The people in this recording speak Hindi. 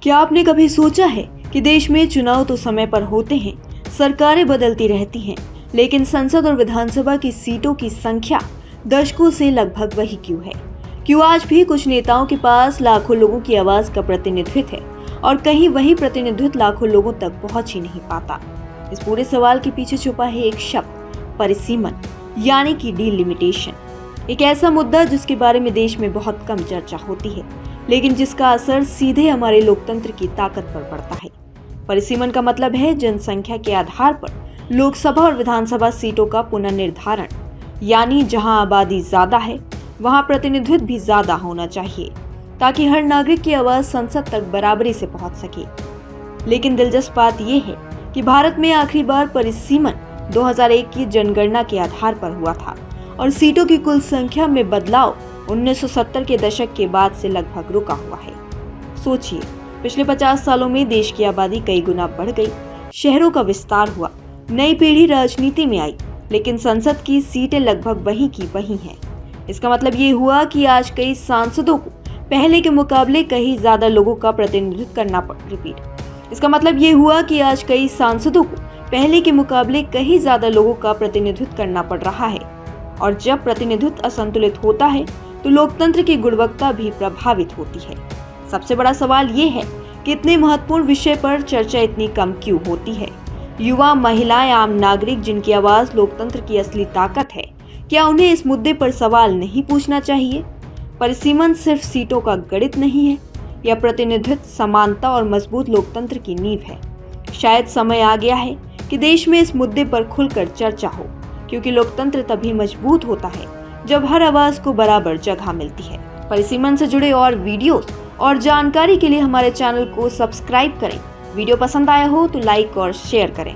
क्या आपने कभी सोचा है कि देश में चुनाव तो समय पर होते हैं, सरकारें बदलती रहती हैं, लेकिन संसद और विधानसभा की सीटों की संख्या दशकों से लगभग वही क्यों है? क्यों आज भी कुछ नेताओं के पास लाखों लोगों की आवाज का प्रतिनिधित्व है और कहीं वही प्रतिनिधित्व लाखों लोगों तक पहुंच ही नहीं पाता? इस पूरे सवाल के पीछे छुपा है एक शब्द, परिसीमन, यानी कि डिलिमिटेशन। एक ऐसा मुद्दा जिसके बारे में देश में बहुत कम चर्चा होती है, लेकिन जिसका असर सीधे हमारे लोकतंत्र की ताकत पर पड़ता है। परिसीमन का मतलब है जनसंख्या के आधार पर लोकसभा और विधानसभा सीटों का पुनर्निर्धारण, यानी जहां आबादी ज्यादा है वहां प्रतिनिधित्व भी ज्यादा होना चाहिए ताकि हर नागरिक की आवाज संसद तक बराबरी से पहुंच सके। लेकिन दिलचस्प बात यह है कि भारत में आखिरी बार परिसीमन 2001 की जनगणना के आधार पर हुआ था और सीटों की कुल संख्या में बदलाव 1970 के दशक के बाद से लगभग रुका हुआ है। सोचिए, पिछले 50 सालों में देश की आबादी कई गुना बढ़ गई, शहरों का विस्तार हुआ, नई पीढ़ी राजनीति में आई, लेकिन संसद की सीटें लगभग वही की वही हैं। इसका मतलब ये हुआ कि आज कई सांसदों को पहले के मुकाबले कहीं ज्यादा लोगों का प्रतिनिधित्व करना इसका मतलब ये हुआ कि आज कई सांसदों को पहले के मुकाबले कहीं ज्यादा लोगों का प्रतिनिधित्व करना पड़ रहा है। और जब प्रतिनिधित्व असंतुलित होता है तो लोकतंत्र की गुणवत्ता भी प्रभावित होती है। सबसे बड़ा सवाल ये है कि इतने महत्वपूर्ण विषय पर चर्चा इतनी कम क्यों होती है? युवा, महिलाएं, आम नागरिक जिनकी आवाज लोकतंत्र की असली ताकत है, क्या उन्हें इस मुद्दे पर सवाल नहीं पूछना चाहिए? परिसीमन सिर्फ सीटों का गणित नहीं है, यह प्रतिनिधित्व, समानता और मजबूत लोकतंत्र की नींव है। शायद समय आ गया है कि देश में इस मुद्दे पर खुलकर चर्चा हो, क्योंकि लोकतंत्र तभी मजबूत होता है जब हर आवाज को बराबर जगह मिलती है। परिसीमन से जुड़े और वीडियोस और जानकारी के लिए हमारे चैनल को सब्सक्राइब करें। वीडियो पसंद आया हो तो लाइक और शेयर करें।